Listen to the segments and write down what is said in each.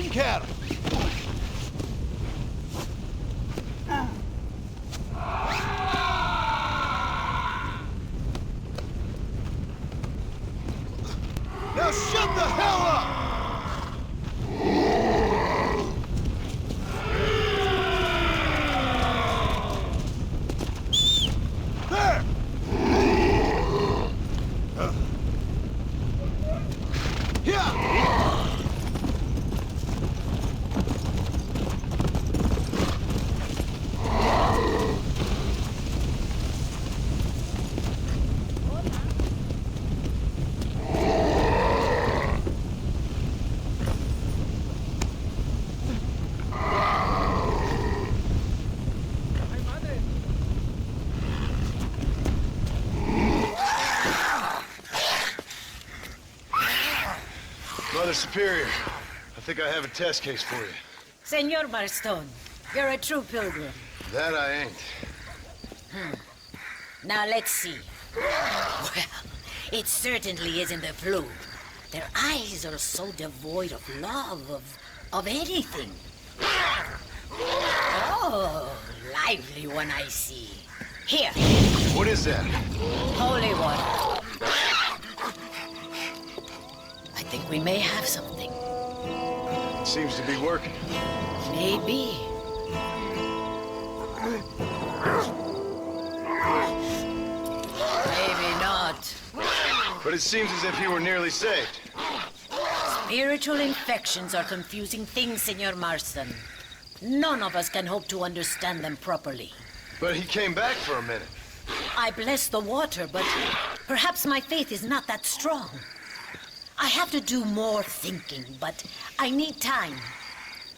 taken care. Now shut the hell up! There! Yeah! Mother Superior, I think I have a test case for you. Senor Marston, you're a true pilgrim. That I ain't. Now let's see. Well, it certainly isn't the flu. Their eyes are so devoid of love, of anything. Oh, lively one I see. Here. What is that? Holy water. I think we may have something. Seems to be working. Maybe. Maybe not. But it seems as if you were nearly saved. Spiritual infections are confusing things, Senor Marston. None of us can hope to understand them properly. But he came back for a minute. I bless the water, but perhaps my faith is not that strong. I have to do more thinking, but I need time.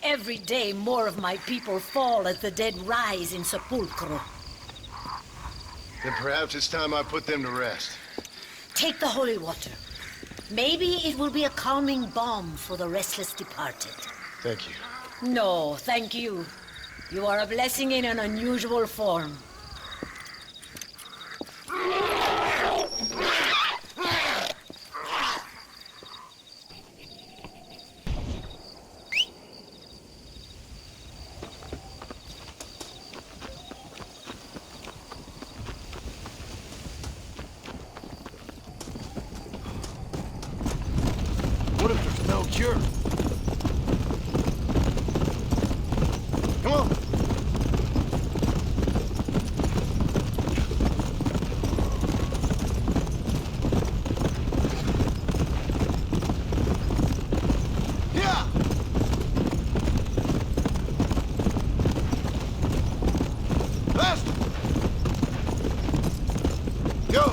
Every day, more of my people fall as the dead rise in sepulchro. Then perhaps it's time I put them to rest. Take the holy water. Maybe it will be a calming balm for the restless departed. Thank you. No, thank you. You are a blessing in an unusual form. What if there's no cure? Come on! Yeah! Faster! Go!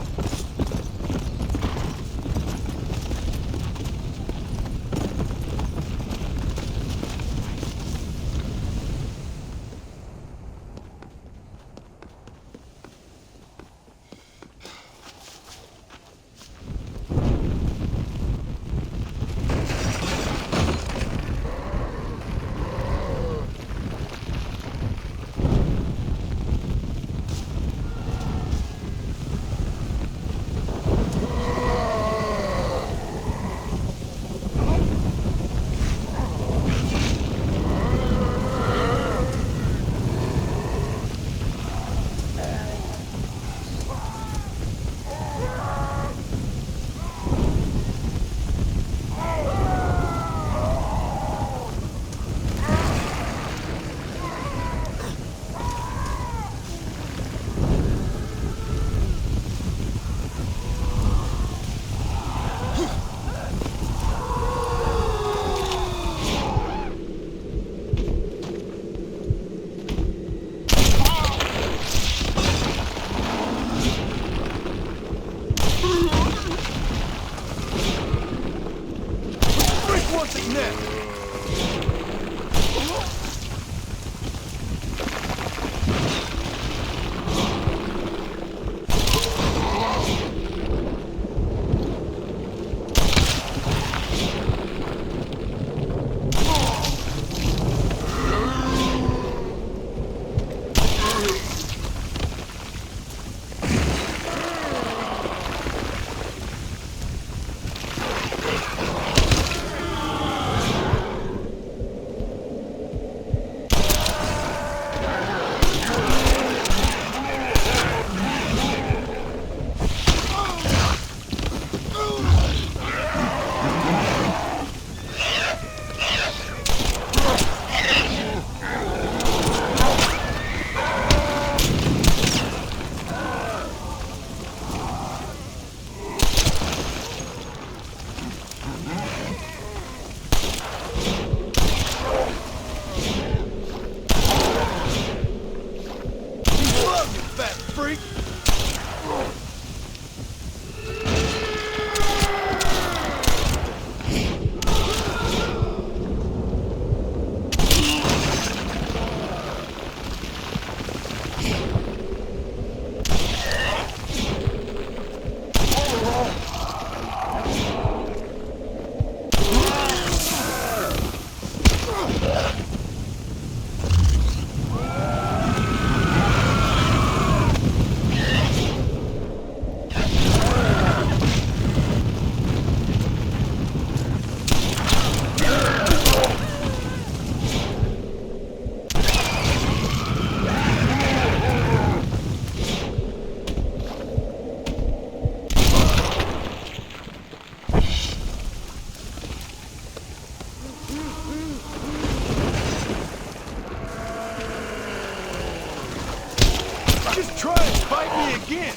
Just try and fight me again!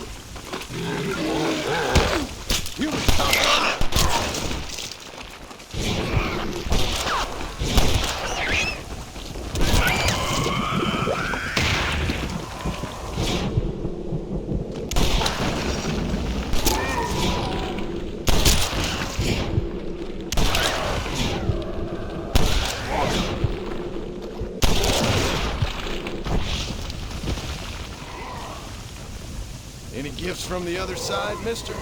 You Any gifts from the other side, mister?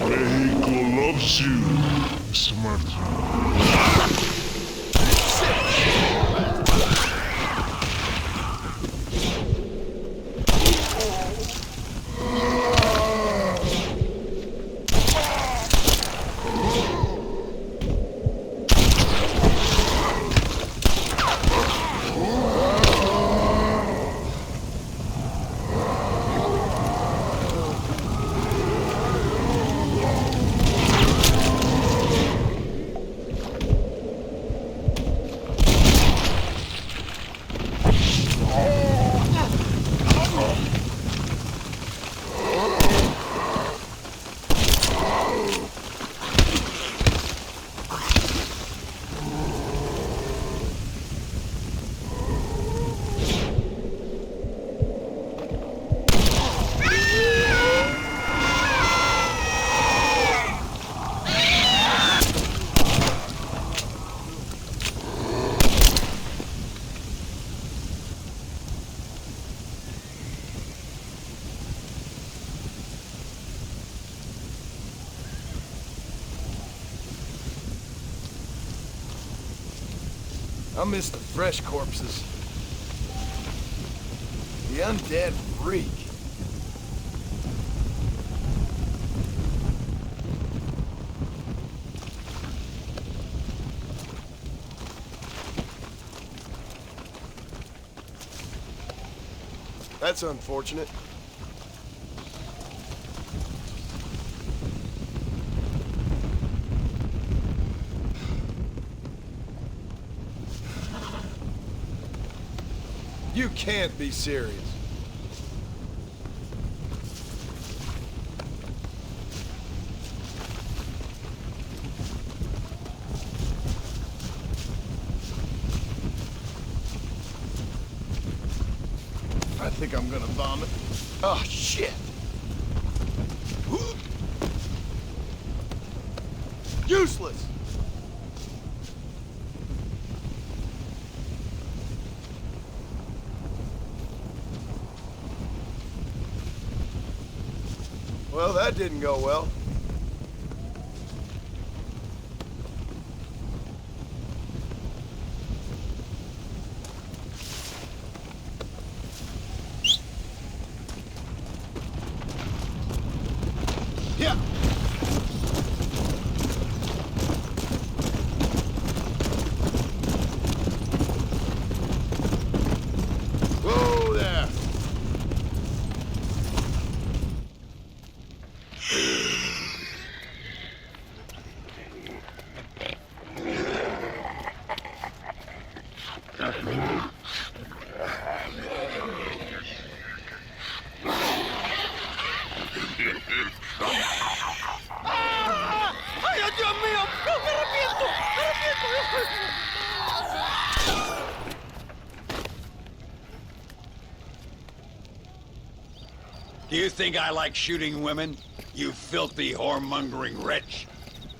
Mexico loves you, smart. I miss the fresh corpses. The undead reek. That's unfortunate. You can't be serious. I think I'm gonna vomit. Oh, shit. Useless! Well, that didn't go well. Do you think I like shooting women? You filthy, whoremongering wretch.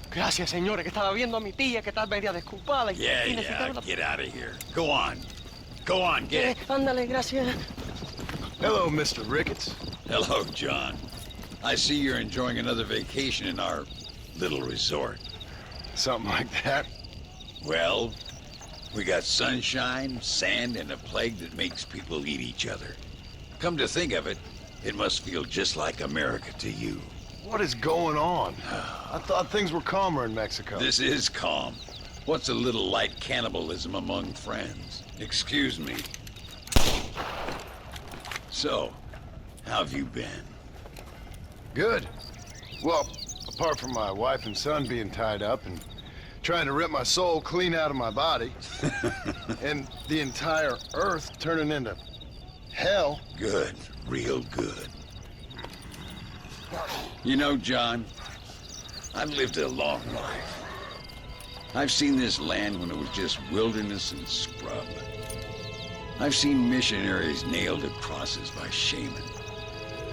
Gracias, señores, que estaba viendo a mi tía que está media desculpada. Yeah, get out of here. Go on. Go on, get. Ándale, gracias. Hello, Mr. Ricketts. Hello, John. I see you're enjoying another vacation in our little resort. Something like that. Well, we got sunshine, sand, and a plague that makes people eat each other. Come to think of it, it must feel just like America to you. What is going on? I thought things were calmer in Mexico. This is calm. What's a little light cannibalism among friends? Excuse me. So, how have you been? Good. Well, apart from my wife and son being tied up and trying to rip my soul clean out of my body, and the entire Earth turning into hell. Good. Real good. You know, John, I've lived a long life. I've seen this land when it was just wilderness and scrub. I've seen missionaries nailed to crosses by shaman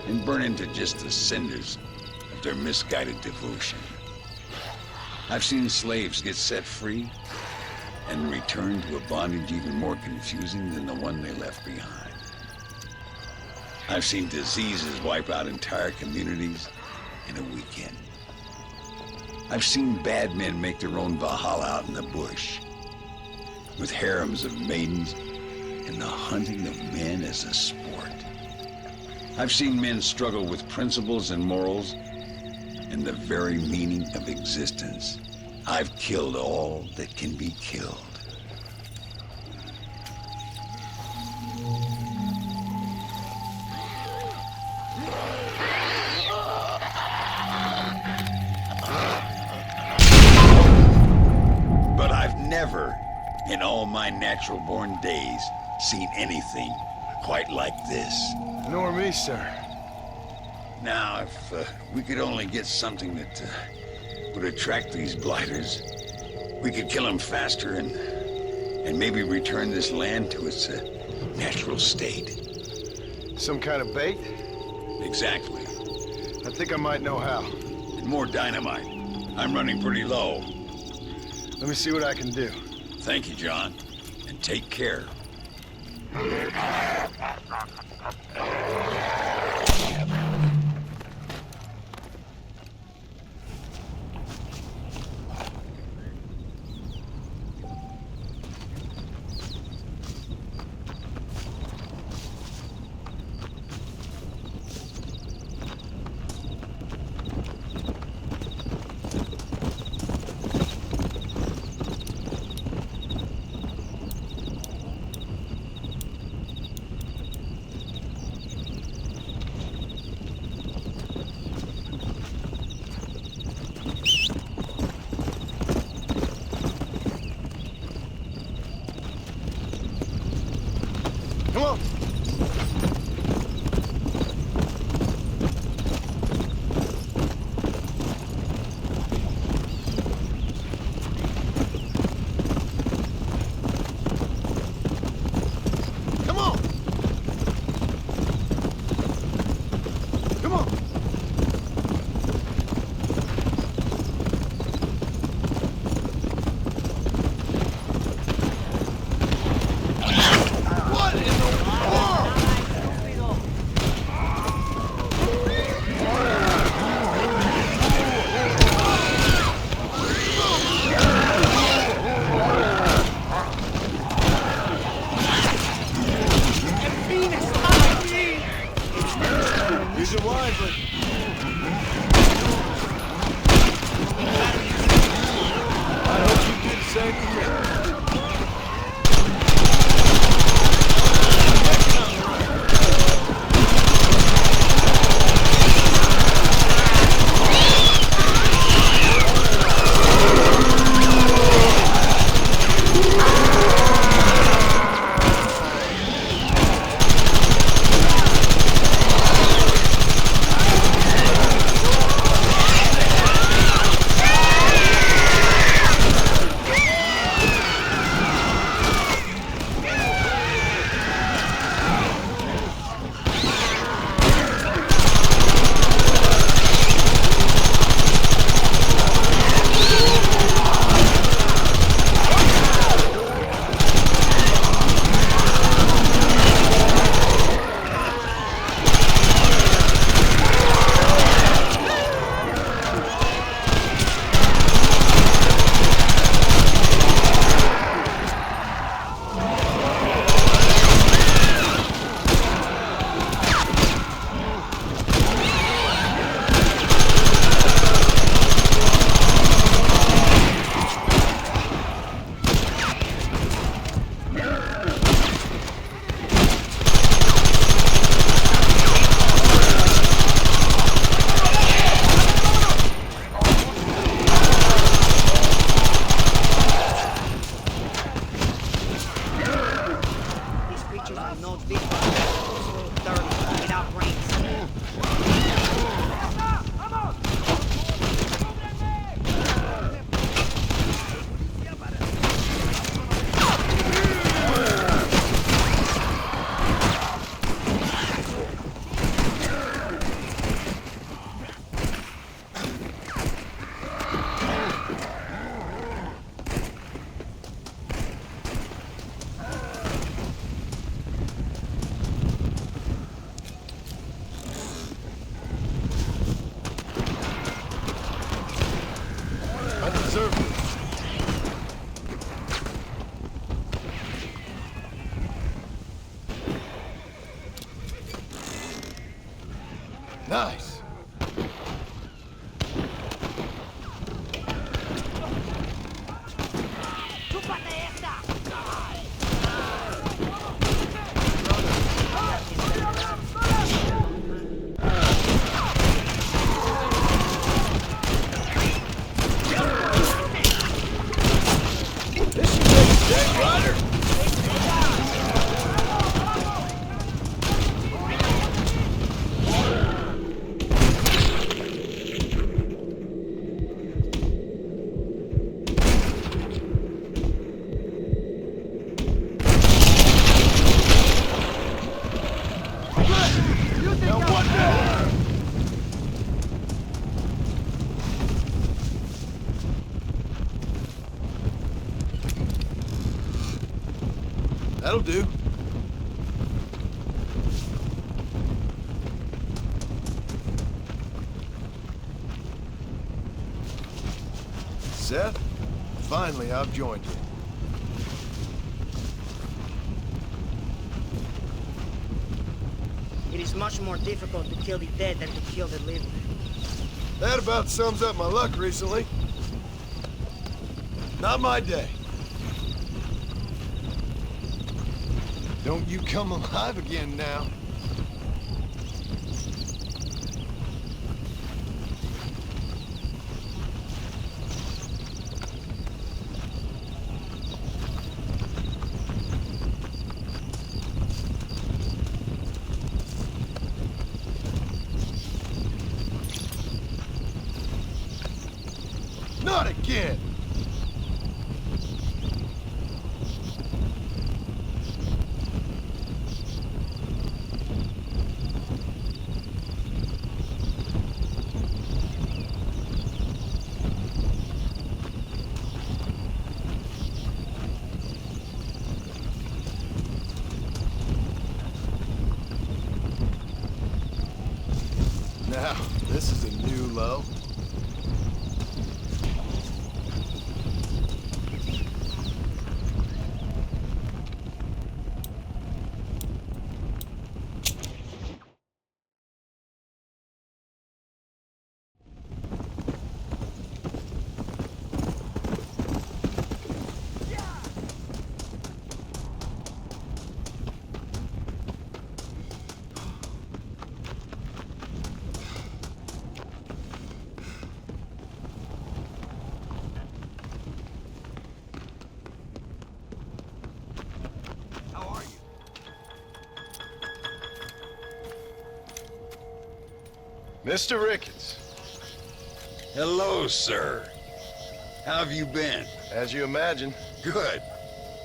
and burn into just the cinders of their misguided devotion. I've seen slaves get set free and return to a bondage even more confusing than the one they left behind. I've seen diseases wipe out entire communities in a weekend. I've seen bad men make their own Valhalla out in the bush, with harems of maidens and the hunting of men as a sport. I've seen men struggle with principles and morals and the very meaning of existence. I've killed all that can be killed. But I've never, in all my natural-born days, seen anything quite like this. Nor me, sir. Now, if we could only get something that would attract these blighters, we could kill them faster and maybe return this land to its natural state. Some kind of bait? Exactly. I think I might know how. And more dynamite. I'm running pretty low. Let me see what I can do. Thank you, John. And take care. deserve this. Nice. That'll do. Seth, finally I've joined you. It is much more difficult to kill the dead than to kill the living. That about sums up my luck recently. Not my day. Don't you come alive again now. Not again! Now, this is a new low. Mr. Ricketts, Hello, sir. How have you been? as you imagine, Good.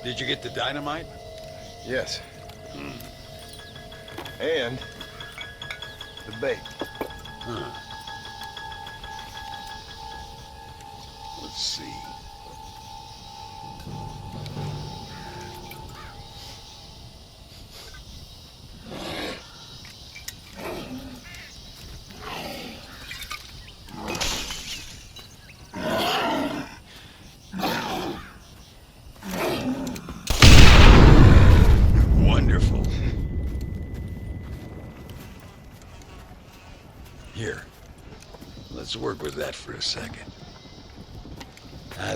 Did you get the dynamite? yes. And the bait. Huh. Let's see. Wonderful. Here, let's work with that for a second.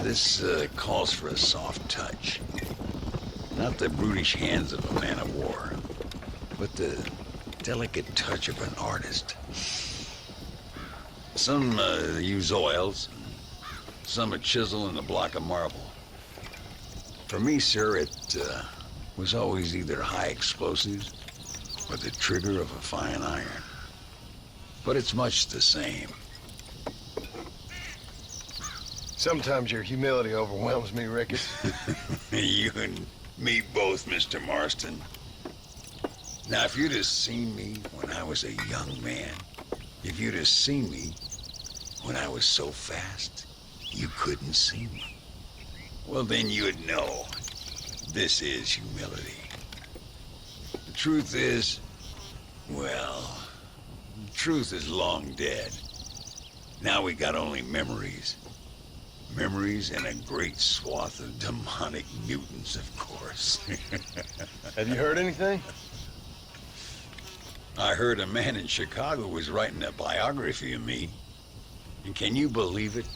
This calls for a soft touch. Not the brutish hands of a man of war, but the delicate touch of an artist. Some use oils, some a chisel and a block of marble. For me, sir, it was always either high explosives or the trigger of a fine iron. But it's much the same. Sometimes your humility overwhelms me, Ricketts. You and me both, Mr. Marston. Now, if you'd have seen me when I was a young man, if you'd have seen me when I was so fast, you couldn't see me. Well, then you'd know this is humility. The truth is, well, the truth is long dead. Now we got only memories. Memories and a great swath of demonic mutants, of course. Have you heard anything? I heard a man in Chicago was writing a biography of me. And can you believe it?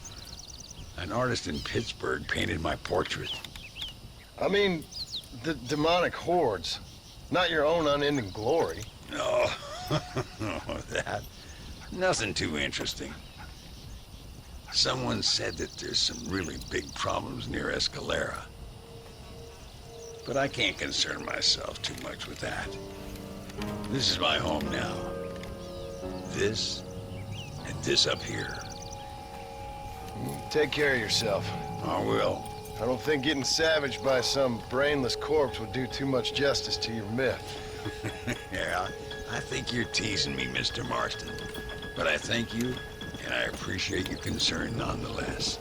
An artist in Pittsburgh painted my portrait. I mean, the demonic hordes. Not your own unending glory. No, that. Nothing too interesting. Someone said that there's some really big problems near Escalera. But I can't concern myself too much with that. This is my home now. This, and this up here. Take care of yourself. I will. I don't think getting savaged by some brainless corpse would do too much justice to your myth. Yeah, I think you're teasing me, Mr. Marston. But I thank you, and I appreciate your concern nonetheless.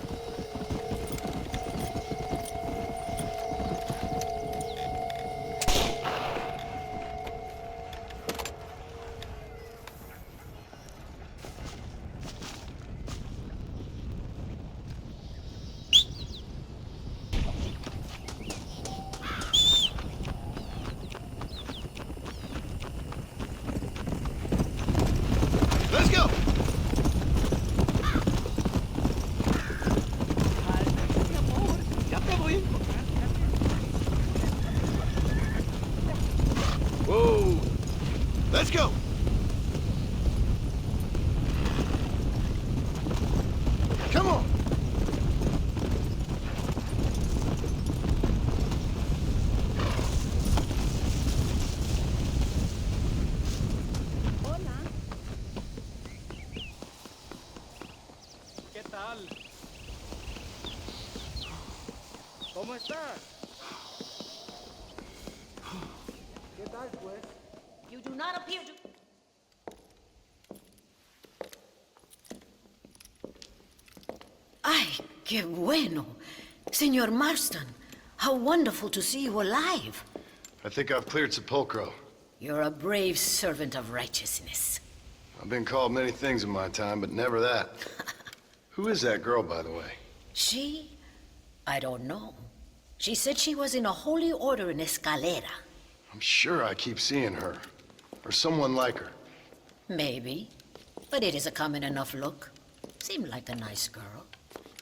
Let's go! Whoa! Let's go! Come on! ¿Qué tal? ¿Cómo estás? ¿Qué tal, pues? You do not appear to... Ay, qué bueno. Senor Marston, how wonderful to see you alive. I think I've cleared Sepulcro. You're a brave servant of righteousness. I've been called many things in my time, but never that. Who is that girl, by the way? She? I don't know. She said she was in a holy order in Escalera. I'm sure I keep seeing her. Or someone like her. Maybe. But it is a common enough look. Seemed like a nice girl.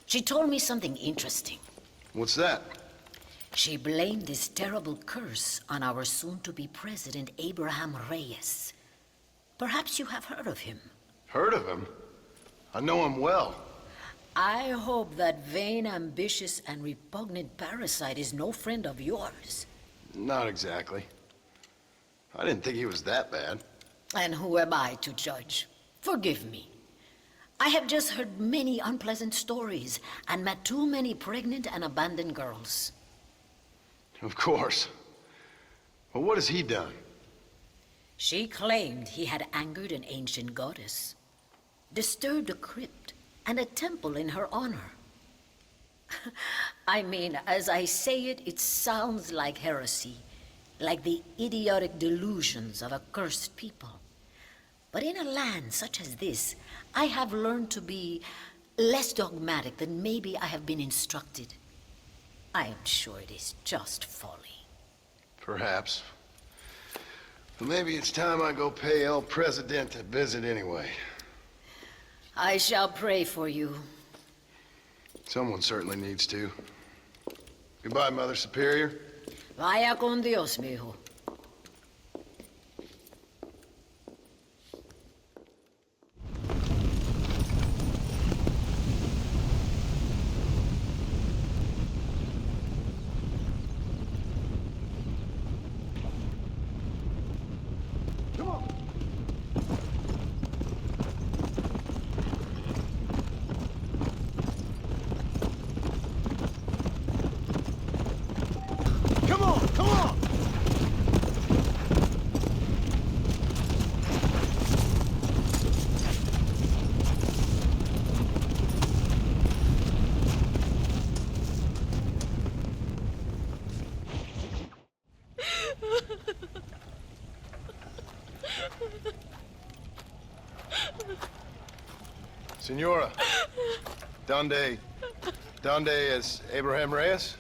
She told me something interesting. What's that? She blamed this terrible curse on our soon-to-be president, Abraham Reyes. Perhaps you have heard of him. Heard of him? I know him well. I hope that vain, ambitious, and repugnant parasite is no friend of yours. Not exactly. I didn't think he was that bad. And who am I to judge? Forgive me. I have just heard many unpleasant stories and met too many pregnant and abandoned girls. Of course. But what has he done? She claimed he had angered an ancient goddess, disturbed a crypt and a temple in her honor. I mean, as I say it, it sounds like heresy, like the idiotic delusions of a cursed people. But in a land such as this, I have learned to be less dogmatic than maybe I have been instructed. I am sure it is just folly. Perhaps. But maybe it's time I go pay El Presidente a visit anyway. I shall pray for you. Someone certainly needs to. Goodbye, Mother Superior. Vaya con Dios, mijo. Come on, come on! Senora, Donde, Donde es Abraham Reyes?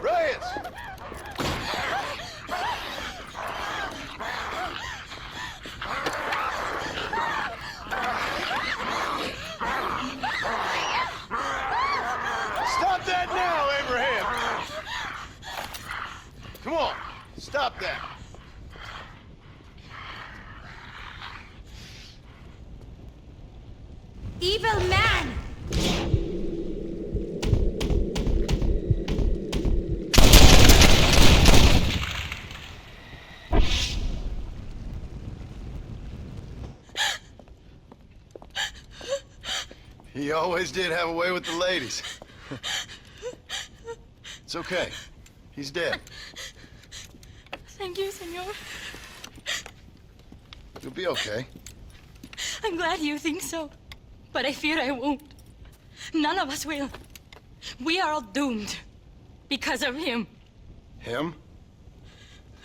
Reyes! Stop that now, Abraham! Come on, stop that. Evil man! He always did have a way with the ladies. It's okay. He's dead. Thank you, senor. You'll be okay. I'm glad you think so. But I fear I won't. None of us will. We are all doomed. Because of him. Him?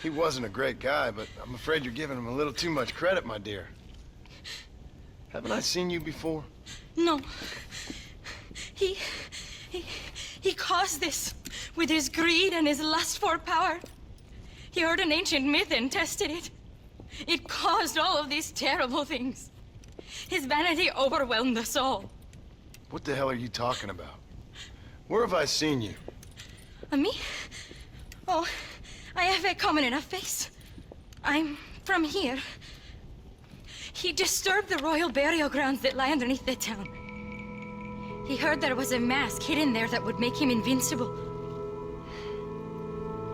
He wasn't a great guy, but I'm afraid you're giving him a little too much credit, my dear. Haven't I seen you before? No. He caused this with his greed and his lust for power. He heard an ancient myth and tested it. It caused all of these terrible things. His vanity overwhelmed us all. What the hell are you talking about? Where have I seen you? Me? Oh, I have a common enough face. I'm from here. He disturbed the royal burial grounds that lie underneath the town. He heard there was a mask hidden there that would make him invincible.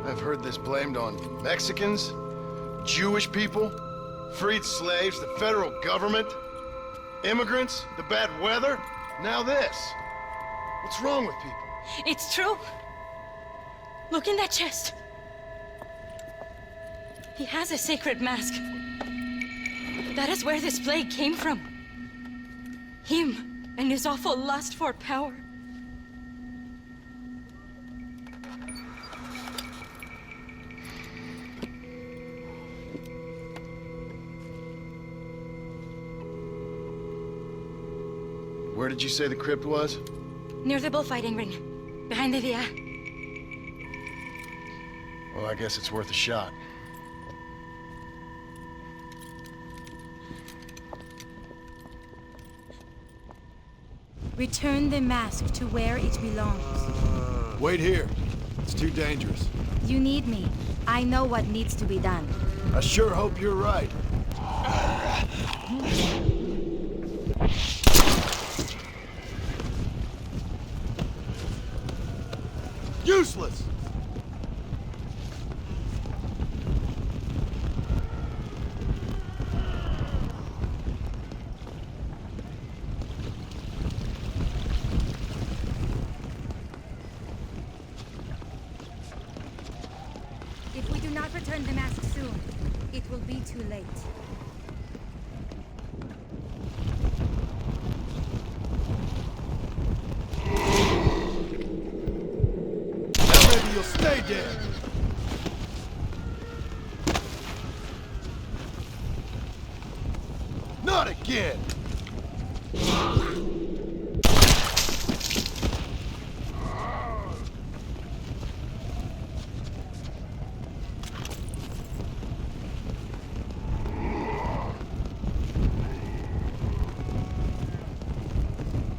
I've heard this blamed on Mexicans, Jewish people, freed slaves, the federal government, immigrants, the bad weather, now this. What's wrong with people? It's true. Look in that chest. He has a sacred mask. That is where this plague came from. Him and his awful lust for power. Where did you say the crypt was? Near the bullfighting ring. Behind the villa. Well, I guess it's worth a shot. Return the mask to where it belongs. Wait here. It's too dangerous. You need me. I know what needs to be done. I sure hope you're right. Useless! If we do not return the mask soon, it will be too late. Maybe you'll stay dead. Not again!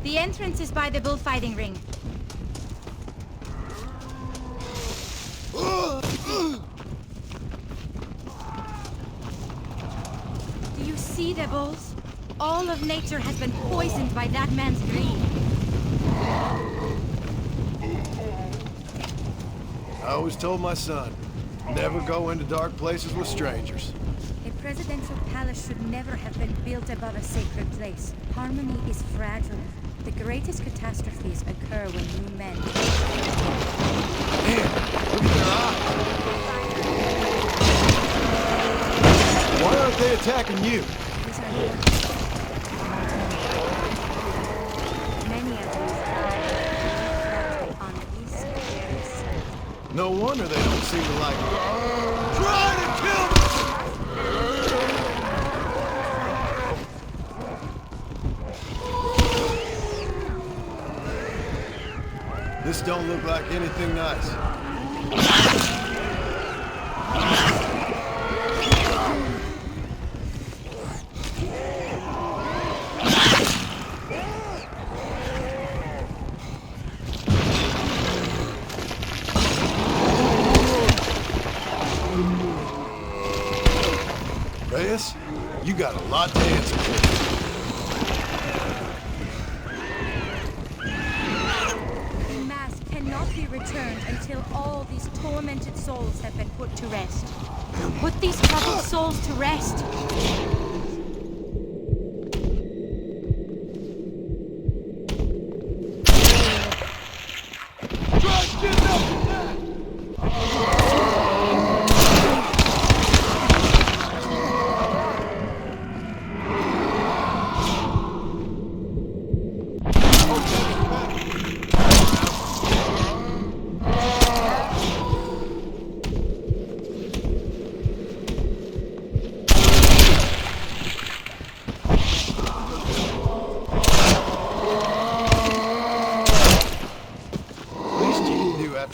The entrance is by the bullfighting ring. Do you see the bulls? All of nature has been poisoned by that man's greed. I always told my son, never go into dark places with strangers. A presidential palace should never have been built above a sacred place. Harmony is fragile. The greatest catastrophes occur when new men... Man, look at their eyes! Why aren't they attacking you? These are your... Many of these are No wonder they don't seem to like me. Try to kill me! This don't look like anything nice. Reyes, you got a lot to answer for. The mask cannot be returned until all these tormented souls have been put to rest. Put these troubled souls to rest.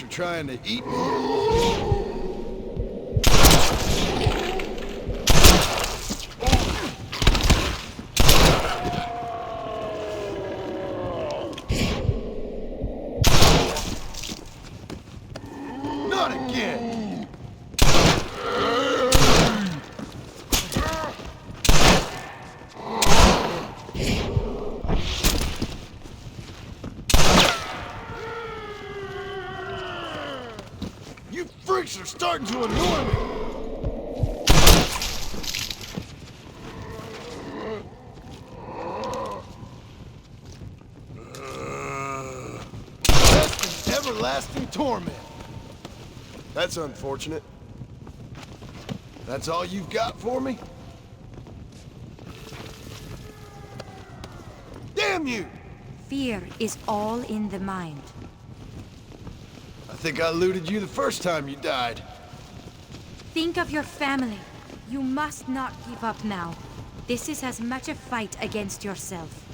Trying to eat me. Not again. You freaks are starting to annoy me! That's an everlasting torment. That's unfortunate. That's all you've got for me? Damn you! Fear is all in the mind. I think I looted you the first time you died. Think of your family. You must not give up now. This is as much a fight against yourself.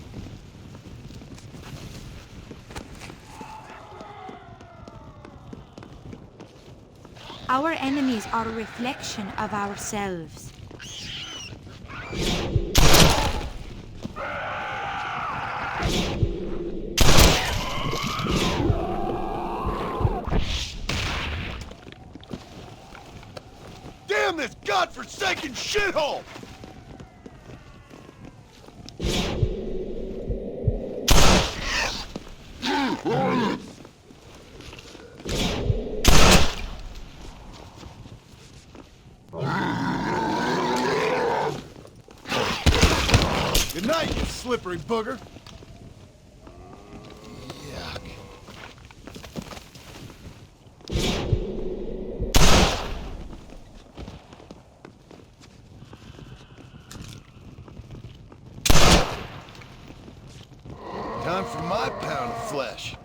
Our enemies are a reflection of ourselves. Damn this godforsaken shithole! Good night, you slippery booger. Yuck. Time for my pound of flesh.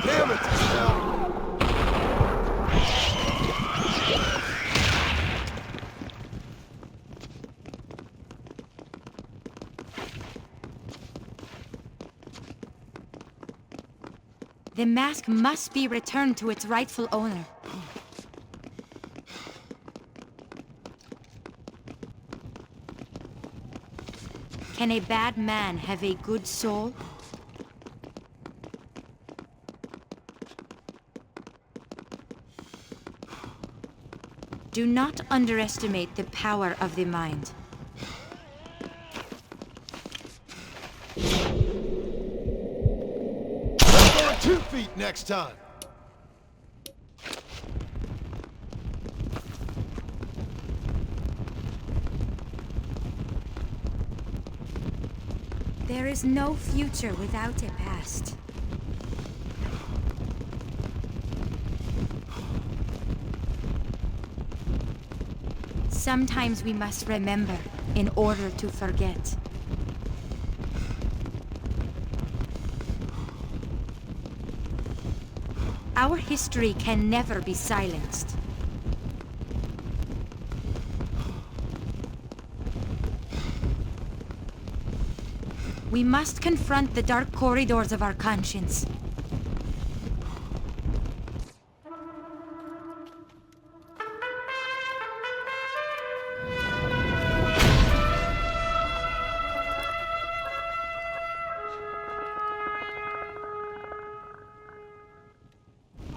Damn it, Estelle. The mask must be returned to its rightful owner. Can a bad man have a good soul? Do not underestimate the power of the mind. 2 feet next time. There is no future without a past. Sometimes we must remember in order to forget. Our history can never be silenced. We must confront the dark corridors of our conscience.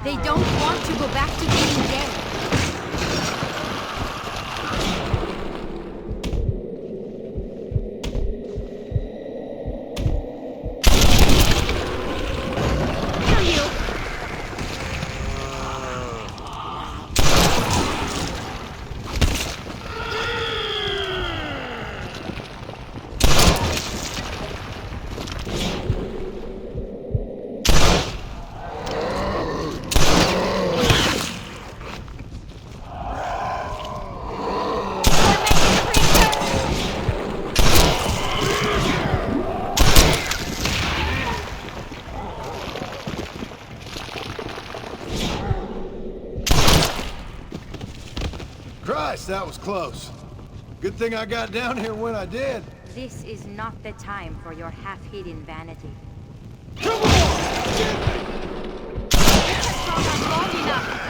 They don't want to go back to being dead. Christ, that was close. Good thing I got down here when I did. This is not the time for your half-hidden vanity. Come on! Long enough.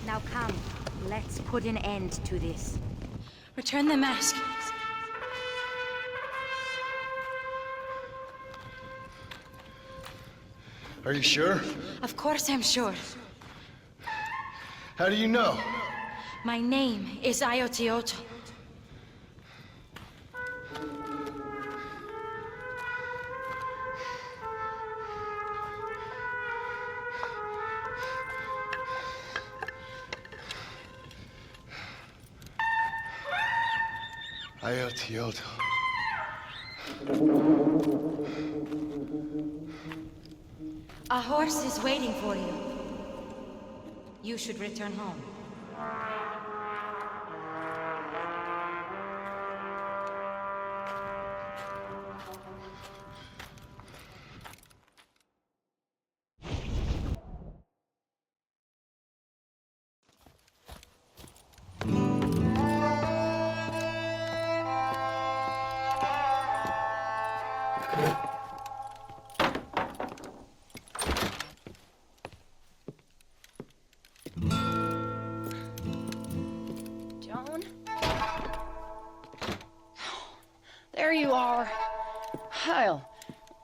Now come, let's put an end to this. Return the mask. Are you sure? Of course I'm sure. How do you know? My name is Ayotioto. Ayotioto. A horse is waiting for you. You should return home. There you are. Hell,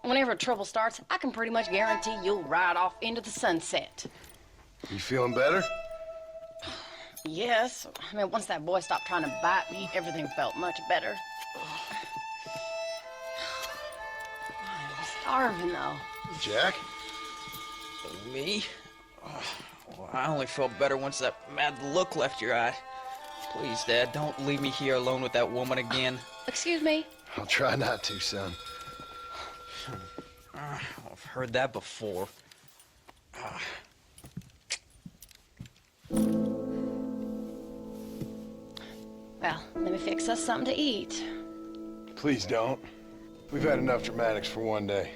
whenever trouble starts, I can pretty much guarantee you'll ride off into the sunset. You feeling better? Yes. I mean, once that boy stopped trying to bite me, everything felt much better. I'm starving, though. Jack? Me? Well, I only felt better once that mad look left your eye. Please, Dad, don't leave me here alone with that woman again. Excuse me? I'll try not to, son. I've heard that before. Well, let me fix us something to eat. Please don't. We've had enough dramatics for one day.